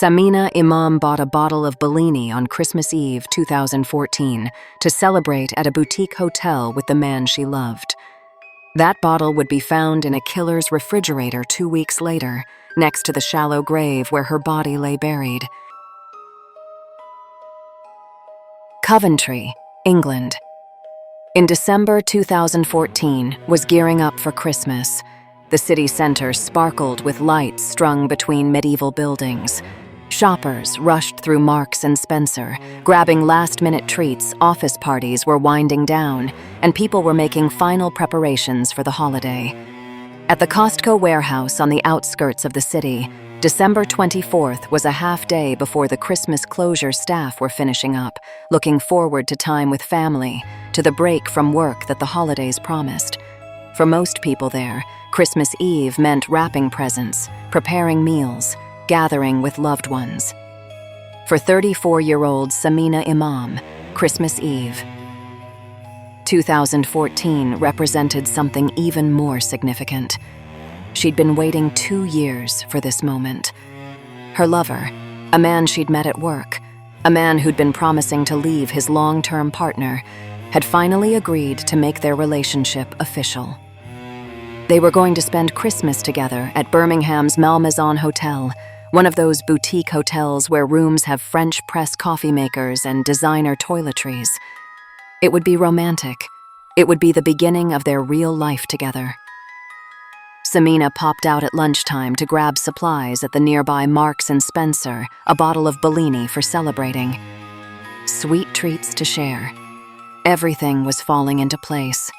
Sameena Imam bought a bottle of Bellini on Christmas Eve 2014 to celebrate at a boutique hotel with the man she loved. That bottle would be found in a killer's refrigerator 2 weeks later, next to the shallow grave where her body lay buried. Coventry, England. In December 2014 was gearing up for Christmas. The city center sparkled with lights strung between medieval buildings. Shoppers rushed through Marks and Spencer, grabbing last-minute treats. Office parties were winding down, and people were making final preparations for the holiday. At the Costco warehouse on the outskirts of the city, December 24th was a half-day before the Christmas closure staff were finishing up, looking forward to time with family, to the break from work that the holidays promised. For most people there, Christmas Eve meant wrapping presents, preparing meals, gathering with loved ones. For 34-year-old Sameena Imam, Christmas Eve 2014 represented something even more significant. She'd been waiting 2 years for this moment. Her lover, a man she'd met at work, a man who'd been promising to leave his long-term partner, had finally agreed to make their relationship official. They were going to spend Christmas together at Birmingham's Malmaison Hotel, one of those boutique hotels where rooms have French press coffee makers and designer toiletries. It would be romantic. It would be the beginning of their real life together. Sameena popped out at lunchtime to grab supplies at the nearby Marks and Spencer, a bottle of Bellini for celebrating. Sweet treats to share. Everything was falling into place.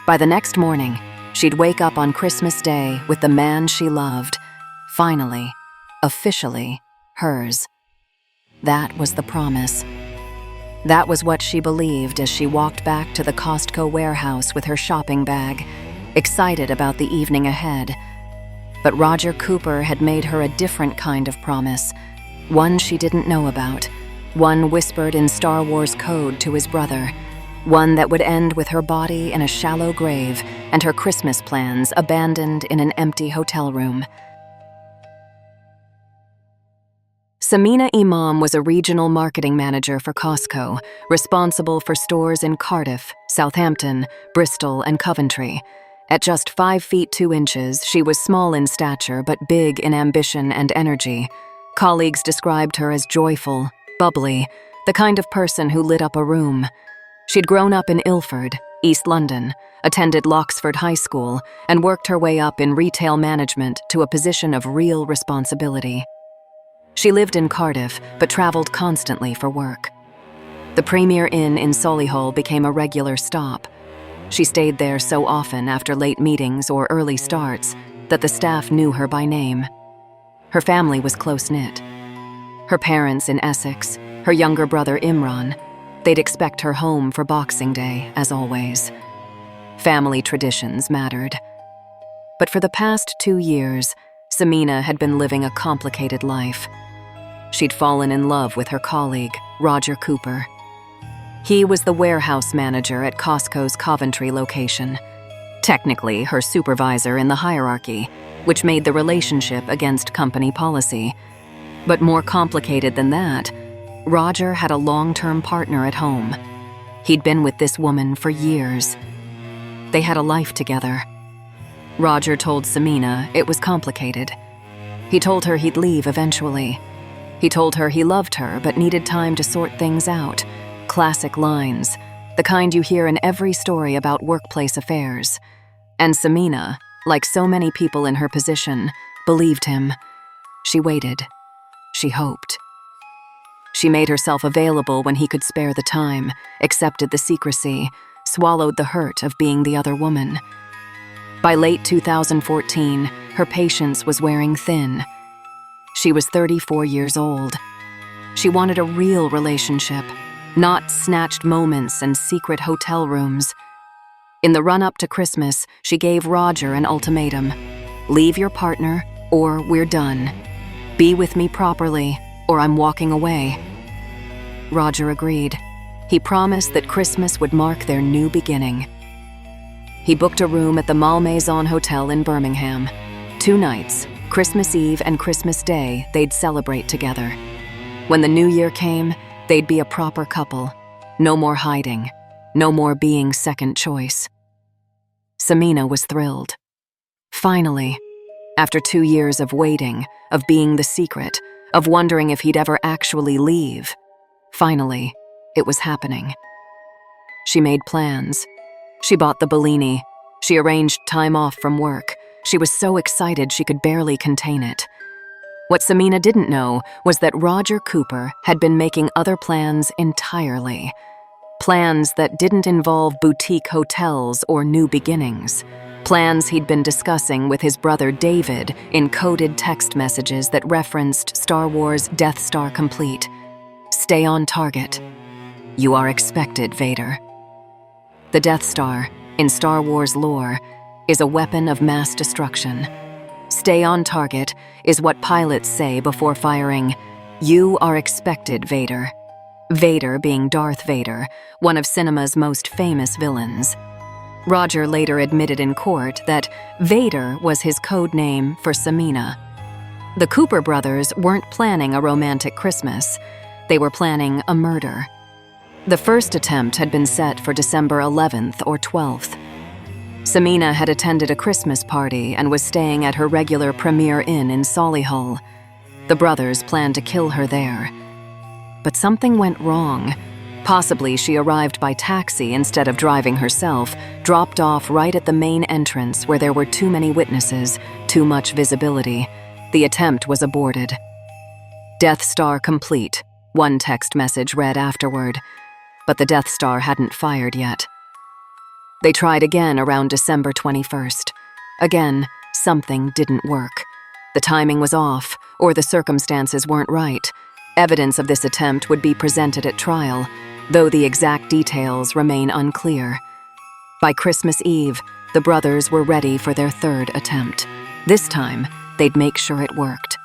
By the next morning, she'd wake up on Christmas Day with the man she loved, finally, officially, hers. That was the promise. That was what she believed as she walked back to the Costco warehouse with her shopping bag, excited about the evening ahead. But Roger Cooper had made her a different kind of promise, one she didn't know about, one whispered in Star Wars code to his brother, one that would end with her body in a shallow grave and her Christmas plans abandoned in an empty hotel room. Sameena Imam was a regional marketing manager for Costco, responsible for stores in Cardiff, Southampton, Bristol, and Coventry. At just 5 feet 2 inches, she was small in stature but big in ambition and energy. Colleagues described her as joyful, bubbly, the kind of person who lit up a room. She'd grown up in Ilford, East London, attended Loxford High School, and worked her way up in retail management to a position of real responsibility. She lived in Cardiff, but traveled constantly for work. The Premier Inn in Solihull became a regular stop. She stayed there so often after late meetings or early starts that the staff knew her by name. Her family was close-knit. Her parents in Essex, her younger brother Imran. They'd expect her home for Boxing Day, as always. Family traditions mattered. But for the past 2 years, Sameena had been living a complicated life. She'd fallen in love with her colleague, Roger Cooper. He was the warehouse manager at Costco's Coventry location, technically her supervisor in the hierarchy, which made the relationship against company policy. But more complicated than that, Roger had a long-term partner at home. He'd been with this woman for years. They had a life together. Roger told Sameena it was complicated. He told her he'd leave eventually. He told her he loved her but needed time to sort things out. Classic lines, the kind you hear in every story about workplace affairs. And Sameena, like so many people in her position, believed him. She waited. She hoped. She made herself available when he could spare the time, accepted the secrecy, swallowed the hurt of being the other woman. By late 2014, her patience was wearing thin. She was 34 years old. She wanted a real relationship, not snatched moments and secret hotel rooms. In the run-up to Christmas, she gave Roger an ultimatum. Leave your partner, or we're done. Be with me properly, or I'm walking away. Roger agreed. He promised that Christmas would mark their new beginning. He booked a room at the Malmaison Hotel in Birmingham. 2 nights, Christmas Eve and Christmas Day, they'd celebrate together. When the new year came, they'd be a proper couple. No more hiding. No more being second choice. Sameena was thrilled. Finally, after 2 years of waiting, of being the secret, of wondering if he'd ever actually leave, finally, it was happening. She made plans. She bought the Bellini. She arranged time off from work. She was so excited she could barely contain it. What Sameena didn't know was that Roger Cooper had been making other plans entirely. Plans that didn't involve boutique hotels or new beginnings. Plans he'd been discussing with his brother David in coded text messages that referenced Star Wars Death Star Complete. Stay on target. You are expected, Vader. The Death Star, in Star Wars lore, is a weapon of mass destruction. Stay on target is what pilots say before firing, "You are expected, Vader." Vader being Darth Vader, one of cinema's most famous villains. Roger later admitted in court that Vader was his code name for Sameena. The Cooper brothers weren't planning a romantic Christmas. They were planning a murder. The first attempt had been set for December 11th or 12th. Sameena had attended a Christmas party and was staying at her regular Premier Inn in Solihull. The brothers planned to kill her there. But something went wrong. Possibly she arrived by taxi instead of driving herself, dropped off right at the main entrance where there were too many witnesses, too much visibility. The attempt was aborted. Death Star complete, one text message read afterward. But the Death Star hadn't fired yet. They tried again around December 21st. Again, something didn't work. The timing was off, or the circumstances weren't right. Evidence of this attempt would be presented at trial, though the exact details remain unclear. By Christmas Eve, the brothers were ready for their third attempt. This time, they'd make sure it worked.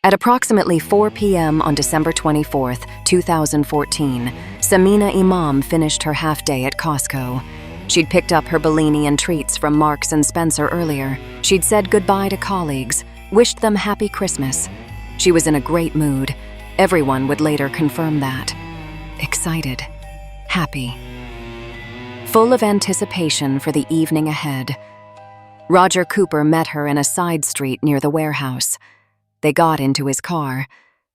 At approximately 4 p.m. on December 24th, 2014, Sameena Imam finished her half-day at Costco. She'd picked up her Bellini and treats from Marks & Spencer earlier. She'd said goodbye to colleagues, wished them happy Christmas. She was in a great mood. Everyone would later confirm that. Excited. Happy. Full of anticipation for the evening ahead. Roger Cooper met her in a side street near the warehouse. They got into his car.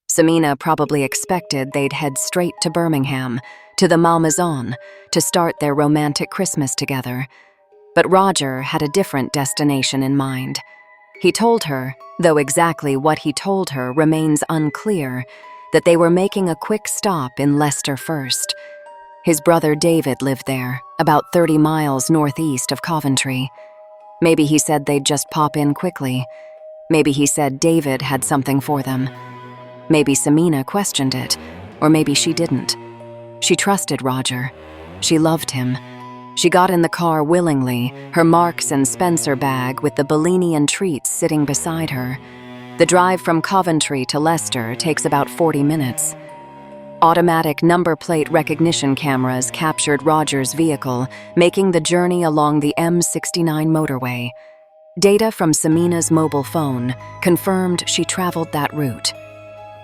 Sameena probably expected they'd head straight to Birmingham, to the Malmaison, to start their romantic Christmas together. But Roger had a different destination in mind. He told her, though exactly what he told her remains unclear, that they were making a quick stop in Leicester first. His brother David lived there, about 30 miles northeast of Coventry. Maybe he said they'd just pop in quickly. Maybe he said David had something for them. Maybe Sameena questioned it, or maybe she didn't. She trusted Roger. She loved him. She got in the car willingly, her Marks & Spencer bag with the Bellini and treats sitting beside her. The drive from Coventry to Leicester takes about 40 minutes. Automatic number plate recognition cameras captured Roger's vehicle, making the journey along the M69 motorway. Data from Sameena's mobile phone confirmed she traveled that route.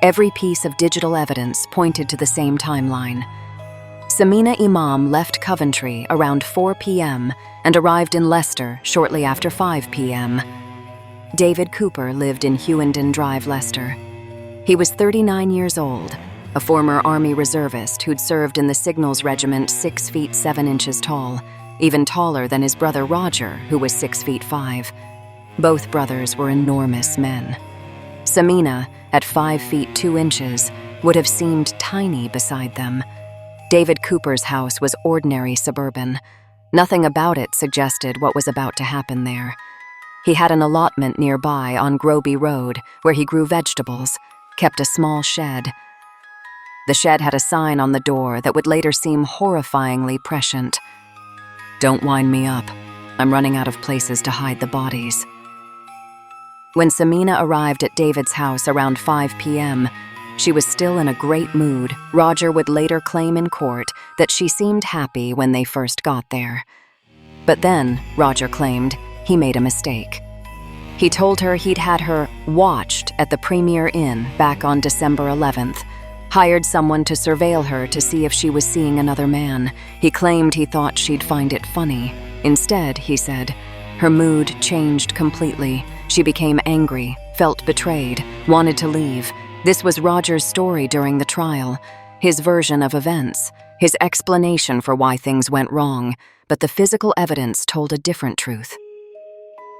Every piece of digital evidence pointed to the same timeline. Sameena Imam left Coventry around 4 p.m. and arrived in Leicester shortly after 5 p.m. David Cooper lived in Hewenden Drive, Leicester. He was 39 years old, a former Army reservist who'd served in the Signals Regiment 6 feet 7 inches tall, even taller than his brother Roger, who was 6 feet 5. Both brothers were enormous men. Sameena, at 5 feet 2 inches, would have seemed tiny beside them. David Cooper's house was ordinary suburban. Nothing about it suggested what was about to happen there. He had an allotment nearby on Groby Road where he grew vegetables, kept a small shed. The shed had a sign on the door that would later seem horrifyingly prescient. "Don't wind me up. I'm running out of places to hide the bodies." When Sameena arrived at David's house around 5 p.m., she was still in a great mood. Roger would later claim in court that she seemed happy when they first got there. But then, Roger claimed, he made a mistake. He told her he'd had her watched at the Premier Inn back on December 11th, hired someone to surveil her to see if she was seeing another man. He claimed he thought she'd find it funny. Instead, he said, her mood changed completely. She became angry, felt betrayed, wanted to leave. This was Roger's story during the trial, his version of events, his explanation for why things went wrong, but the physical evidence told a different truth.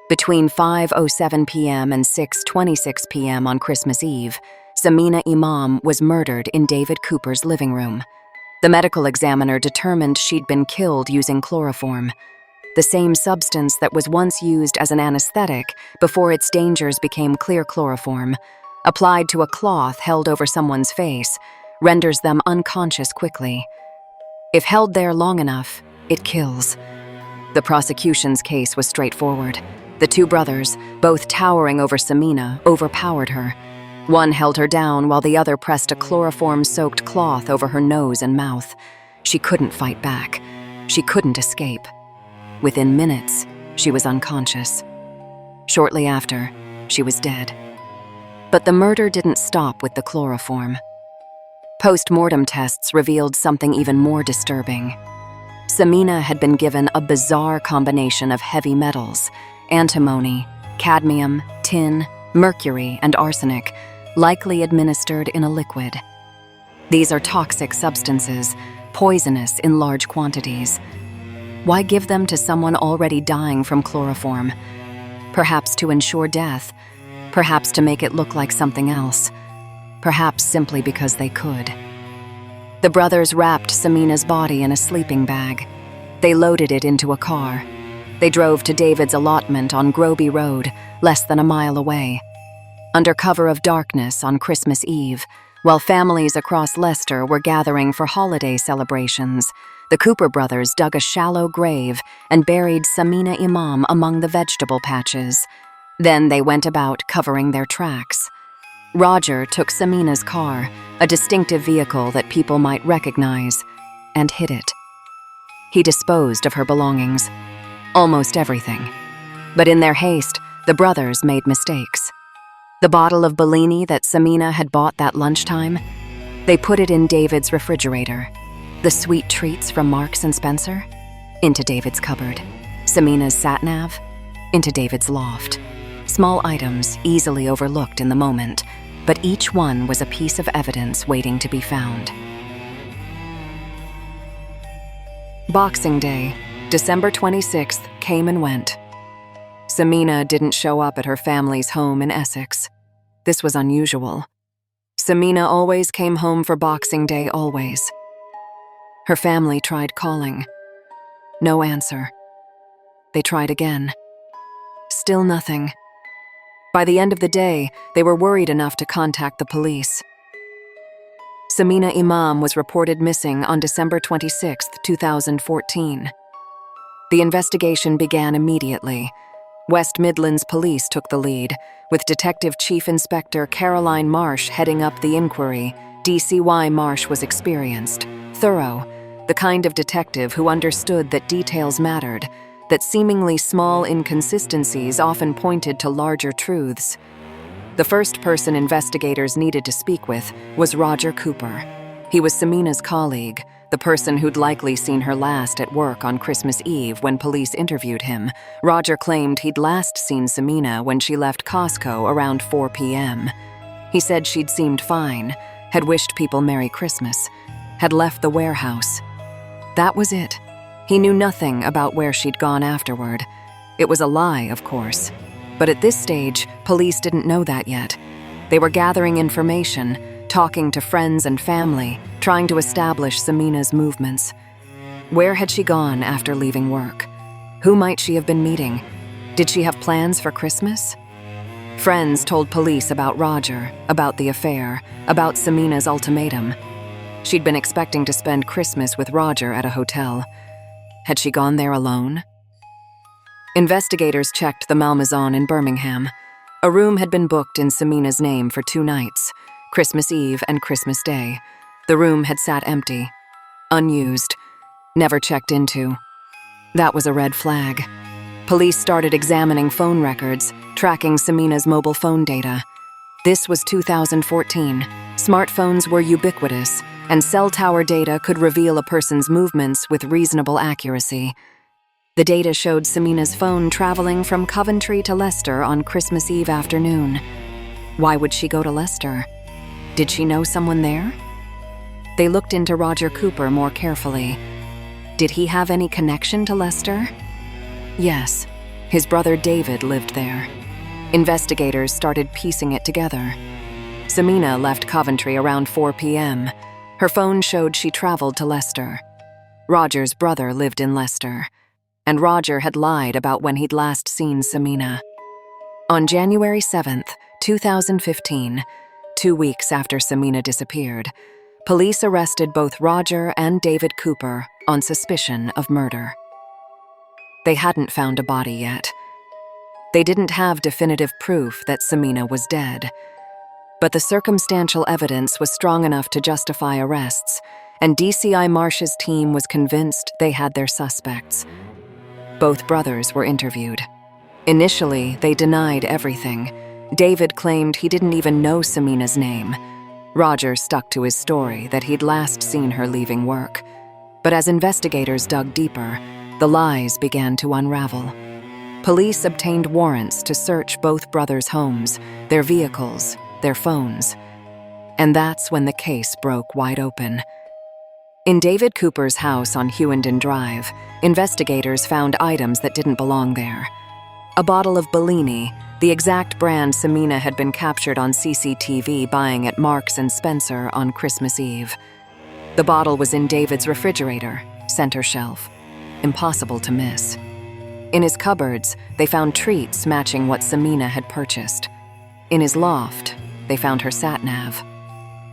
Between 5:07 p.m. and 6:26 p.m. on Christmas Eve, Sameena Imam was murdered in David Cooper's living room. The medical examiner determined she'd been killed using chloroform, the same substance that was once used as an anesthetic before its dangers became clear chloroform, applied to a cloth held over someone's face, renders them unconscious quickly. If held there long enough, it kills. The prosecution's case was straightforward. The two brothers, both towering over Sameena, overpowered her. One held her down while the other pressed a chloroform-soaked cloth over her nose and mouth. She couldn't fight back. She couldn't escape. Within minutes, she was unconscious. Shortly after, she was dead. But the murder didn't stop with the chloroform. Post-mortem tests revealed something even more disturbing. Sameena had been given a bizarre combination of heavy metals, antimony, cadmium, tin, mercury, and arsenic, likely administered in a liquid. These are toxic substances, poisonous in large quantities. Why give them to someone already dying from chloroform? Perhaps to ensure death, perhaps to make it look like something else, perhaps simply because they could. The brothers wrapped Sameena's body in a sleeping bag. They loaded it into a car. They drove to David's allotment on Groby Road, less than a mile away. Under cover of darkness on Christmas Eve, while families across Leicester were gathering for holiday celebrations, the Cooper brothers dug a shallow grave and buried Sameena Imam among the vegetable patches. Then they went about covering their tracks. Roger took Sameena's car, a distinctive vehicle that people might recognize, and hid it. He disposed of her belongings, almost everything. But in their haste, the brothers made mistakes. The bottle of Bellini that Sameena had bought that lunchtime, they put it in David's refrigerator. The sweet treats from Marks and Spencer, into David's cupboard. Sameena's sat-nav, into David's loft. Small items easily overlooked in the moment, but each one was a piece of evidence waiting to be found. Boxing Day, December 26th, came and went. Sameena didn't show up at her family's home in Essex. This was unusual. Sameena always came home for Boxing Day, always. Her family tried calling. No answer. They tried again. Still nothing. By the end of the day, they were worried enough to contact the police. Sameena Imam was reported missing on December 26, 2014. The investigation began immediately. West Midlands Police took the lead, with Detective Chief Inspector Caroline Marsh heading up the inquiry. DCY Marsh was experienced, thorough, the kind of detective who understood that details mattered, that seemingly small inconsistencies often pointed to larger truths. The first person investigators needed to speak with was Roger Cooper. He was Sameena's colleague, the person who'd likely seen her last at work on Christmas Eve when police interviewed him. Roger claimed he'd last seen Sameena when she left Costco around 4 p.m. He said she'd seemed fine, had wished people Merry Christmas, had left the warehouse. That was it. He knew nothing about where she'd gone afterward. It was a lie, of course. But at this stage, police didn't know that yet. They were gathering information, talking to friends and family, trying to establish Sameena's movements. Where had she gone after leaving work? Who might she have been meeting? Did she have plans for Christmas? Friends told police about Roger, about the affair, about Sameena's ultimatum. She'd been expecting to spend Christmas with Roger at a hotel. Had she gone there alone? Investigators checked the Malmaison in Birmingham. A room had been booked in Sameena's name for 2 nights, Christmas Eve and Christmas Day. The room had sat empty, unused, never checked into. That was a red flag. Police started examining phone records, tracking Samina's mobile phone data. This was 2014. Smartphones were ubiquitous, and cell tower data could reveal a person's movements with reasonable accuracy. The data showed Samina's phone traveling from Coventry to Leicester on Christmas Eve afternoon. Why would she go to Leicester? Did she know someone there? They looked into Roger Cooper more carefully. Did he have any connection to Leicester? Yes, his brother David lived there. Investigators started piecing it together. Sameena left Coventry around 4 p.m. Her phone showed she traveled to Leicester. Roger's brother lived in Leicester, and Roger had lied about when he'd last seen Sameena. On January 7th, 2015, 2 weeks after Sameena disappeared, police arrested both Roger and David Cooper on suspicion of murder. They hadn't found a body yet. They didn't have definitive proof that Sameena was dead. But the circumstantial evidence was strong enough to justify arrests, and DCI Marsh's team was convinced they had their suspects. Both brothers were interviewed. Initially, they denied everything. David claimed he didn't even know Sameena's name. Roger stuck to his story that he'd last seen her leaving work. But as investigators dug deeper, the lies began to unravel. Police obtained warrants to search both brothers' homes, their vehicles, their phones. And that's when the case broke wide open. In David Cooper's house on Hewenden Drive, investigators found items that didn't belong there. A bottle of Bellini, the exact brand Sameena had been captured on CCTV buying at Marks & Spencer on Christmas Eve. The bottle was in David's refrigerator, center shelf. Impossible to miss. In his cupboards, they found treats matching what Sameena had purchased. In his loft, they found her sat-nav.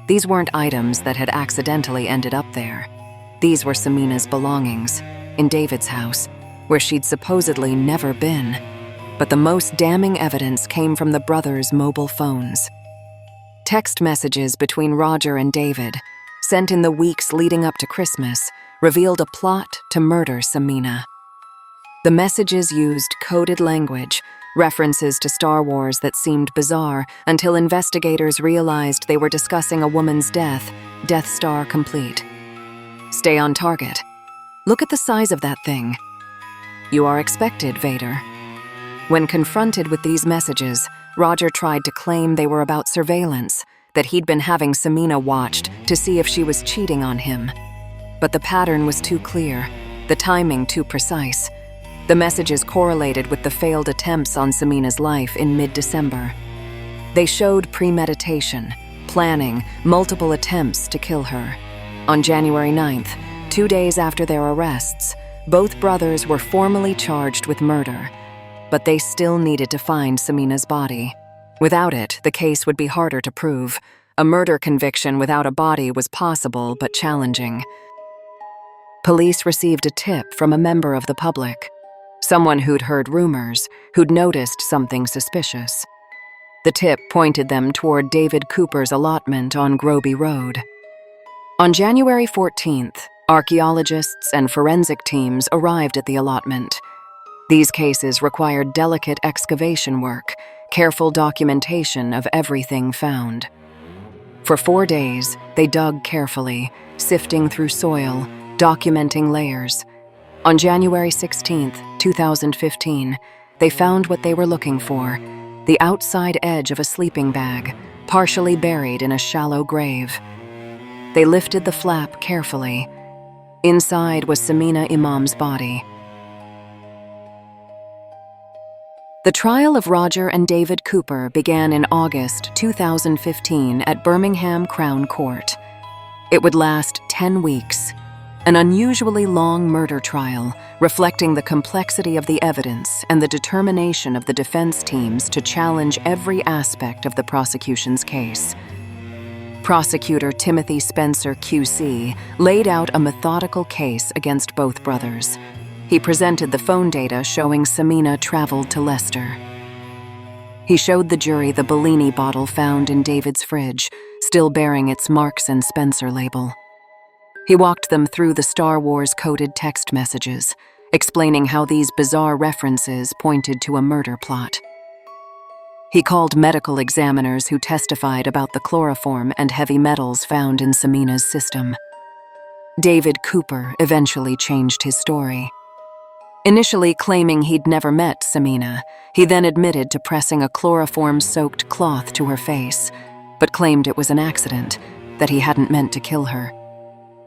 These weren't items that had accidentally ended up there. These were Sameena's belongings, in David's house, where she'd supposedly never been. But the most damning evidence came from the brothers' mobile phones. Text messages between Roger and David, sent in the weeks leading up to Christmas, revealed a plot to murder Sameena. The messages used coded language, references to Star Wars that seemed bizarre until investigators realized they were discussing a woman's death, Death Star complete. Stay on target. Look at the size of that thing. You are expected, Vader. When confronted with these messages, Roger tried to claim they were about surveillance, that he'd been having Sameena watched to see if she was cheating on him. But the pattern was too clear, the timing too precise. The messages correlated with the failed attempts on Sameena's life in mid-December. They showed premeditation, planning, multiple attempts to kill her. On January 9th, 2 days after their arrests, both brothers were formally charged with murder, but they still needed to find Sameena's body. Without it, the case would be harder to prove. A murder conviction without a body was possible but challenging. Police received a tip from a member of the public, someone who'd heard rumors, who'd noticed something suspicious. The tip pointed them toward David Cooper's allotment on Groby Road. On January 14th, archaeologists and forensic teams arrived at the allotment. These cases required delicate excavation work, careful documentation of everything found. For 4 days, they dug carefully, sifting through soil, documenting layers. On January 16th, 2015, they found what they were looking for, the outside edge of a sleeping bag, partially buried in a shallow grave. They lifted the flap carefully. Inside was Sameena Imam's body. The trial of Roger and David Cooper began in August 2015 at Birmingham Crown Court. It would last 10 weeks. An unusually long murder trial, reflecting the complexity of the evidence and the determination of the defense teams to challenge every aspect of the prosecution's case. Prosecutor Timothy Spencer, QC, laid out a methodical case against both brothers. He presented the phone data showing Sameena traveled to Leicester. He showed the jury the Bellini bottle found in David's fridge, still bearing its Marks & Spencer label. He walked them through the Star Wars coded text messages, explaining how these bizarre references pointed to a murder plot. He called medical examiners who testified about the chloroform and heavy metals found in Sameena's system. David Cooper eventually changed his story. Initially claiming he'd never met Sameena, he then admitted to pressing a chloroform-soaked cloth to her face, but claimed it was an accident, that he hadn't meant to kill her.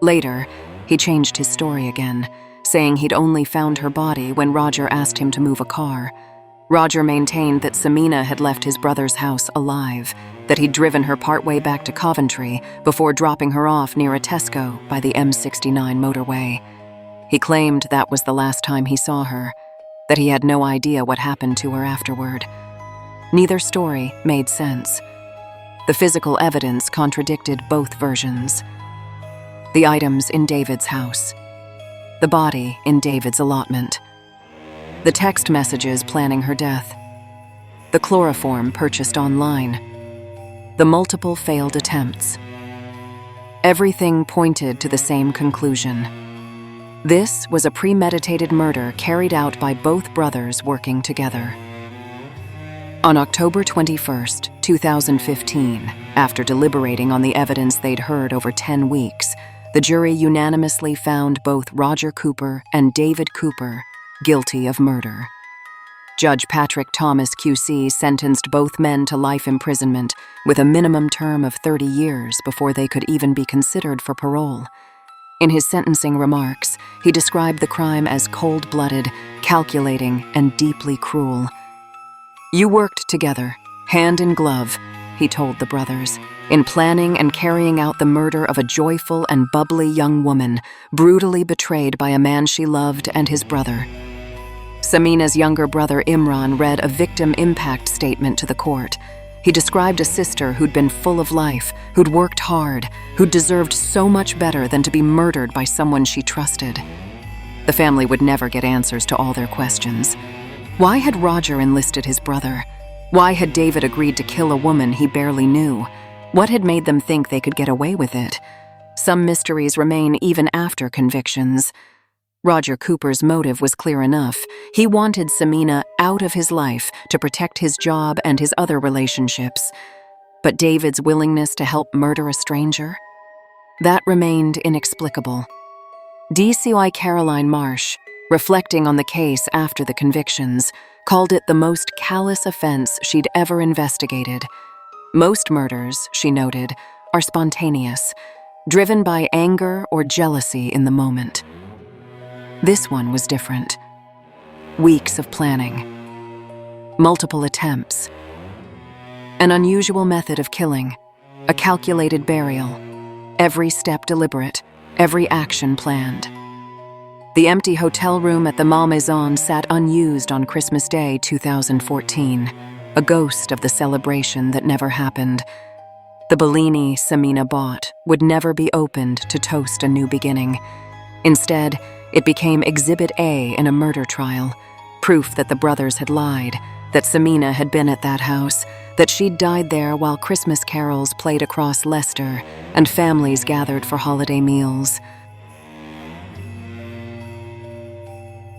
Later, he changed his story again, saying he'd only found her body when Roger asked him to move a car. Roger maintained that Sameena had left his brother's house alive, that he'd driven her partway back to Coventry before dropping her off near a Tesco by the M69 motorway. He claimed that was the last time he saw her, that he had no idea what happened to her afterward. Neither story made sense. The physical evidence contradicted both versions. The items in David's house. The body in David's allotment. The text messages planning her death. The chloroform purchased online. The multiple failed attempts. Everything pointed to the same conclusion. This was a premeditated murder carried out by both brothers working together. On October 21st, 2015, after deliberating on the evidence they'd heard over 10 weeks, the jury unanimously found both Roger Cooper and David Cooper guilty of murder. Judge Patrick Thomas QC sentenced both men to life imprisonment with a minimum term of 30 years before they could even be considered for parole. In his sentencing remarks, he described the crime as cold-blooded, calculating, and deeply cruel. "You worked together, hand in glove," he told the brothers, "in planning and carrying out the murder of a joyful and bubbly young woman, brutally betrayed by a man she loved and his brother." Sameena's younger brother Imran read a victim impact statement to the court. He described a sister who'd been full of life, who'd worked hard, who'd deserved so much better than to be murdered by someone she trusted. The family would never get answers to all their questions. Why had Roger enlisted his brother? Why had David agreed to kill a woman he barely knew? What had made them think they could get away with it? Some mysteries remain even after convictions. Roger Cooper's motive was clear enough. He wanted Sameena out of his life to protect his job and his other relationships. But David's willingness to help murder a stranger? That remained inexplicable. DCI Caroline Marsh, reflecting on the case after the convictions, called it the most callous offense she'd ever investigated. Most murders, she noted, are spontaneous, driven by anger or jealousy in the moment. This one was different. Weeks of planning. Multiple attempts. An unusual method of killing. A calculated burial. Every step deliberate. Every action planned. The empty hotel room at the Malmaison sat unused on Christmas Day 2014, a ghost of the celebration that never happened. The Bellini Sameena bought would never be opened to toast a new beginning. Instead, it became Exhibit A in a murder trial, proof that the brothers had lied, that Sameena had been at that house, that she'd died there while Christmas carols played across Leicester and families gathered for holiday meals.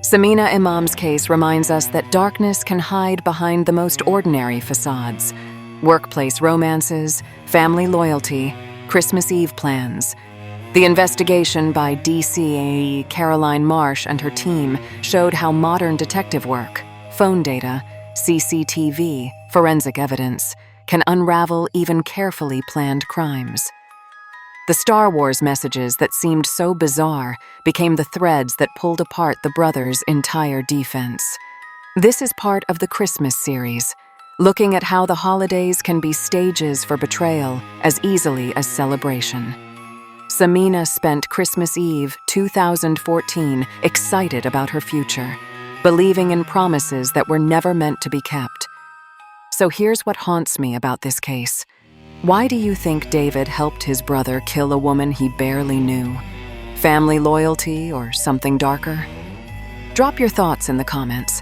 Sameena Imam's case reminds us that darkness can hide behind the most ordinary facades. Workplace romances, family loyalty, Christmas Eve plans. The investigation by DCA Caroline Marsh and her team showed how modern detective work, phone data, CCTV, forensic evidence, can unravel even carefully planned crimes. The Star Wars messages that seemed so bizarre became the threads that pulled apart the brothers' entire defense. This is part of the Christmas series, looking at how the holidays can be stages for betrayal as easily as celebration. Sameena spent Christmas Eve 2014 excited about her future, believing in promises that were never meant to be kept. So here's what haunts me about this case. Why do you think David helped his brother kill a woman he barely knew? Family loyalty or something darker? Drop your thoughts in the comments.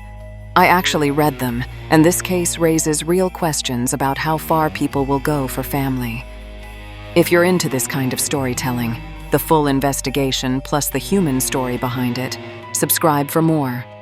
I actually read them, and this case raises real questions about how far people will go for family. If you're into this kind of storytelling, the full investigation plus the human story behind it, Subscribe for more.